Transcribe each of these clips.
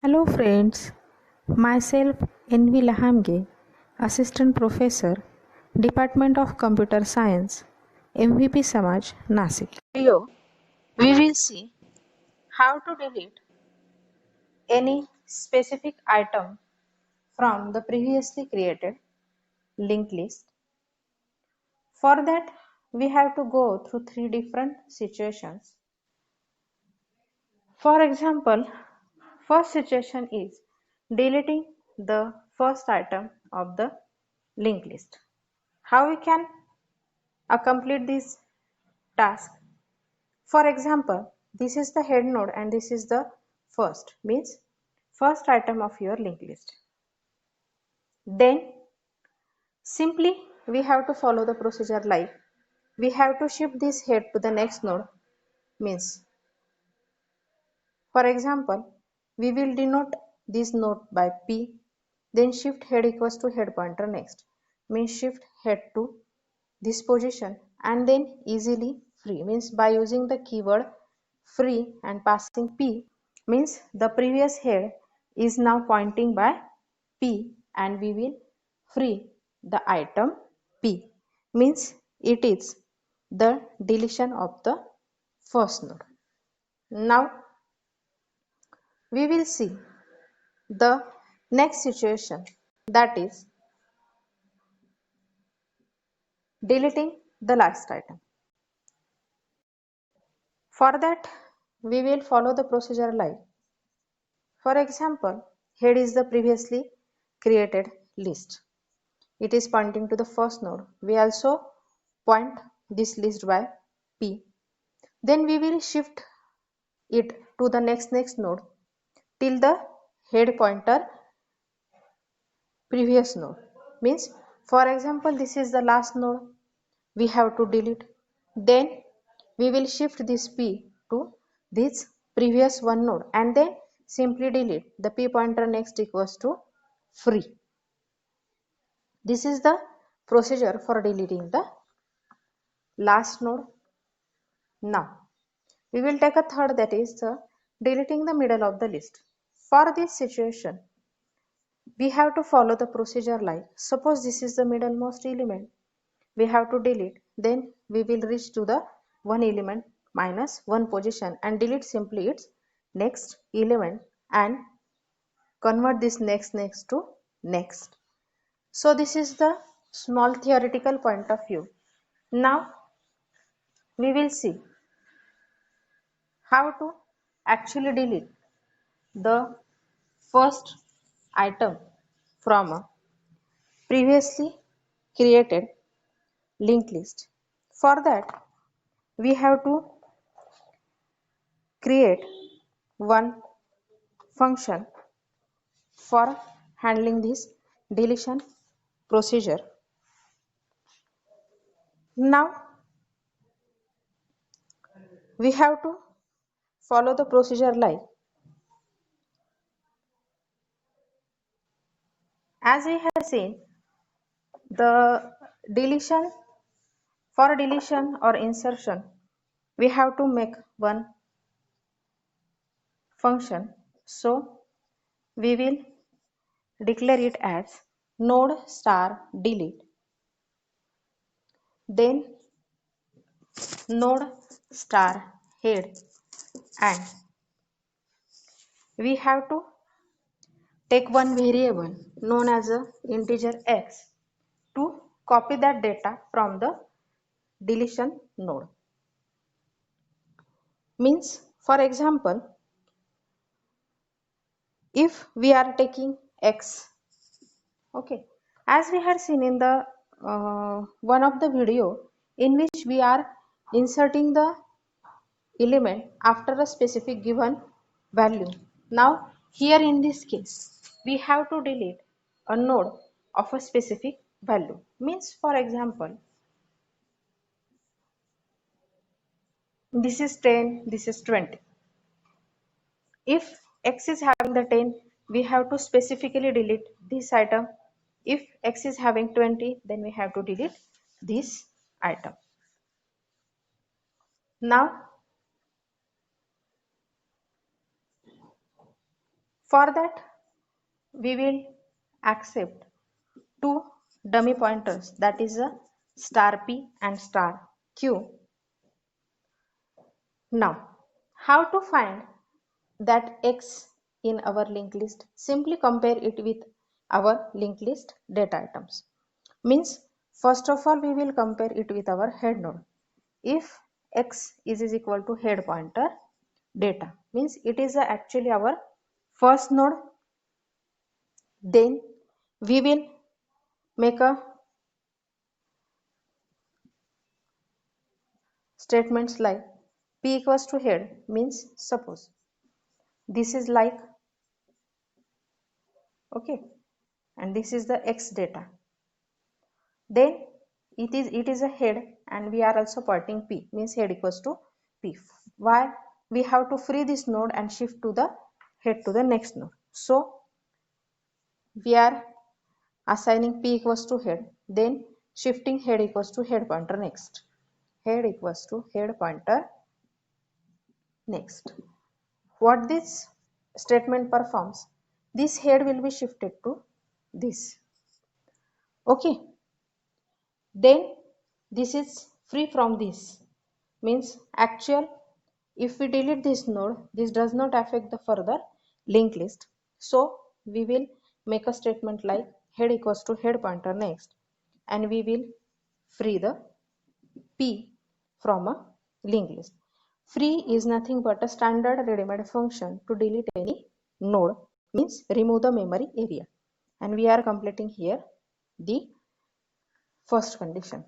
Hello friends, myself Envy Lahamge, Assistant Professor, Department of Computer Science, MVP Samaj, Nasik. Here we will see how to delete any specific item from the previously created linked list. For that, we have to go through three different situations. For example, first situation is deleting the first item of the linked list. How we can complete this task? For example, this is the head node and this is the first item of your linked list. Then simply we have to follow the procedure like we have to shift this head to the next node, means for example, we will denote this node by P, then shift head equals to head pointer next, means shift head to this position and then easily free, means by using the keyword free and passing P, means the previous head is now pointing by P and we will free the item P, means it is the deletion of the first node. Now we will see the next situation, that is deleting the last item. For that we will follow the procedure like, for example, head is the previously created list. It is pointing to the first node. We also point this list by P. Then we will shift it to the next node till the head pointer previous node, means for example this is the last node, we have to delete. Then we will shift this P to this previous one node and then simply delete the P pointer next equals to free. This is the procedure for deleting the last node. Now we will take a third, that is deleting the middle of the list. For this situation we have to follow the procedure like, suppose this is the middlemost element, we have to delete, then we will reach to the one element minus one position and delete simply its next element and convert this next to next. So this is the small theoretical point of view. Now we will see how to actually delete the first item from a previously created linked list. For that we have to create one function for handling this deletion procedure. Now we have to follow the procedure like, as we have seen, the deletion, for deletion or insertion we have to make one function, so we will declare it as node star delete, then node star head, and we have to take one variable known as a integer x to copy that data from the deletion node. Means for example, if we are taking x, okay, as we had seen in the one of the video in which we are inserting the element after a specific given value. Now here in this case we have to delete a node of a specific value, means for example this is 10, this is 20. If x is having the 10, we have to specifically delete this item. If x is having 20, then we have to delete this item. Now For that, we will accept two dummy pointers, that is a star p and star q. Now, how to find that x in our linked list? Simply compare it with our linked list data items. Means, first of all, we will compare it with our head node. If x is equal to head pointer data, means it is actually our first node, then we will make a statements like p equals to head, means suppose this is like, okay, and this is the x data, then it is a head, and we are also pointing p, means head equals to p. Why? We have to free this node and shift to the head to the next node, so we are assigning p equals to head, then shifting head equals to head pointer next, head equals to head pointer next. What this statement performs, this head will be shifted to this, okay, then this is free from this, means actual, if we delete this node, this does not affect the further linked list, so we will make a statement like head equals to head pointer next, and we will free the p from a linked list. Free is nothing but a standard ready-made function to delete any node, means remove the memory area, and we are completing here the first condition.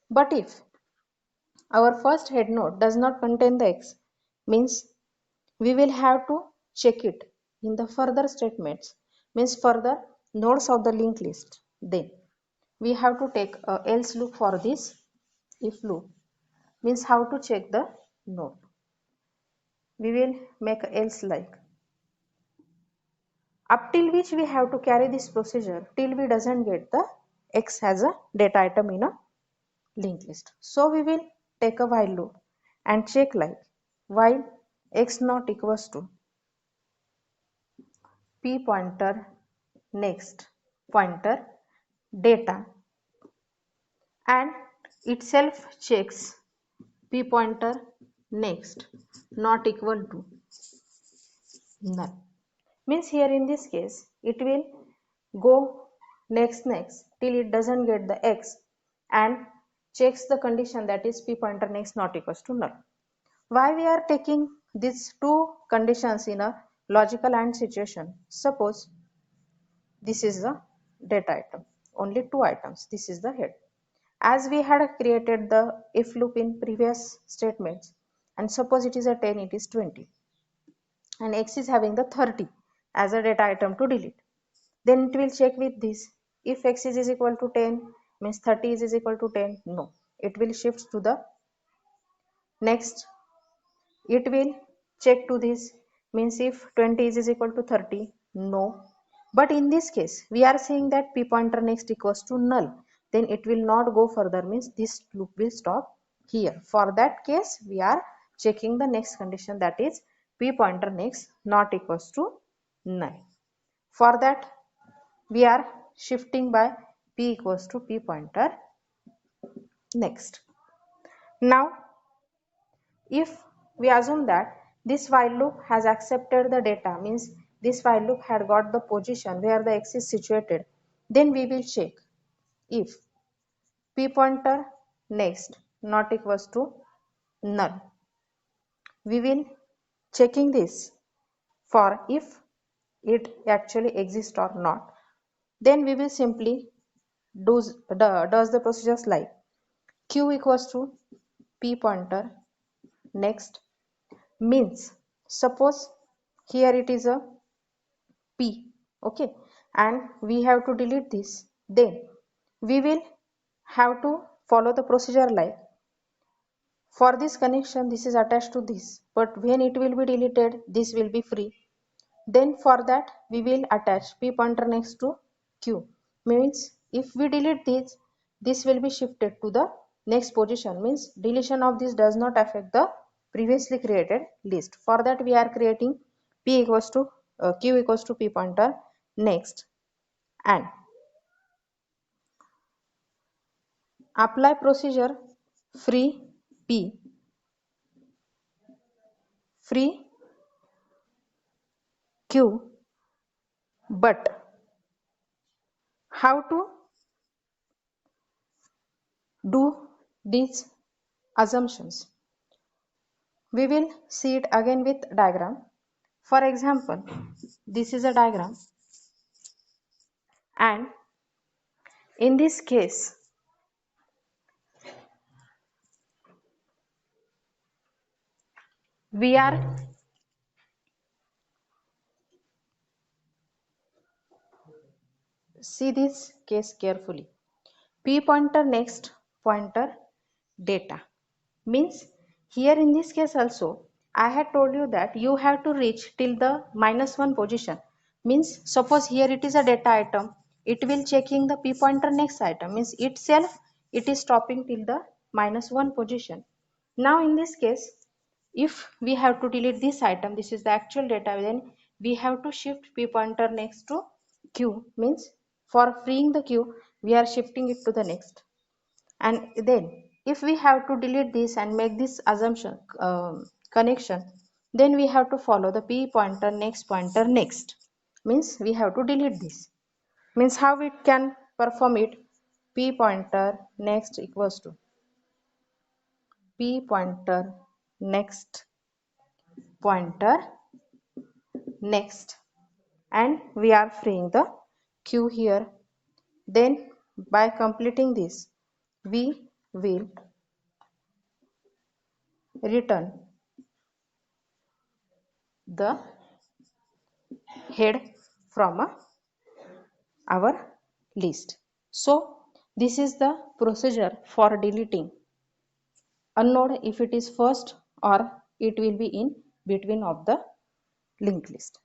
But if our first head node does not contain the x, means we will have to check it in the further statements, means further nodes of the linked list, then we have to take a else loop for this if loop, means how to check the node. We will make else like, up till which we have to carry this procedure till we doesn't get the x as a data item in a linked list. So we will take a while loop and check like while x not equals to p pointer next pointer data, and itself checks p pointer next not equal to null, means here in this case it will go next till it doesn't get the x and checks the condition, that is p pointer next not equals to null. Why we are taking these two conditions in a logical AND situation? Suppose this is the data item, only two items, this is the head. As we had created the if loop in previous statements, and suppose it is a 10, it is 20, and x is having the 30 as a data item to delete, then it will check with this, if x is equal to 10, means 30 is equal to 10, no, it will shift to the next. It will check to this, means if 20 is equal to 30, no, but in this case we are saying that p pointer next equals to null, then it will not go further, means this loop will stop here. For that case we are checking the next condition, that is p pointer next not equals to null. For that we are shifting by p equals to p pointer next. Now if we assume that this while loop has accepted the data, means this while loop had got the position where the x is situated, then we will check if p pointer next not equals to null. We will checking this for if it actually exists or not. Then we will simply does the procedures like q equals to p pointer next, means suppose here it is a p, okay, and we have to delete this, then we will have to follow the procedure like for this connection this is attached to this, but when it will be deleted this will be free, then for that we will attach p pointer next to q, means if we delete this will be shifted to the next position, means deletion of this does not affect the previously created list. For that we are creating p equals to q equals to p pointer next, and apply procedure free p, free q. But how to do these assumptions? We will see it again with diagram. For example, this is a diagram, and in this case we are see this case carefully. P pointer next pointer data means here in this case also I had told you that you have to reach till the -1 position. Means suppose here it is a data item, it will checking the p pointer next item, means itself it is stopping till the -1 position. Now in this case, if we have to delete this item, this is the actual data, then we have to shift p pointer next to q, means for freeing the q we are shifting it to the next. And then if we have to delete this and make this assumption connection, then we have to follow the p pointer next, means we have to delete this. Means how it can perform it? P pointer next equals to p pointer next pointer next, and we are freeing the q here. Then by completing this we will return the head from our list. So this is the procedure for deleting a node if it is first or it will be in between of the linked list.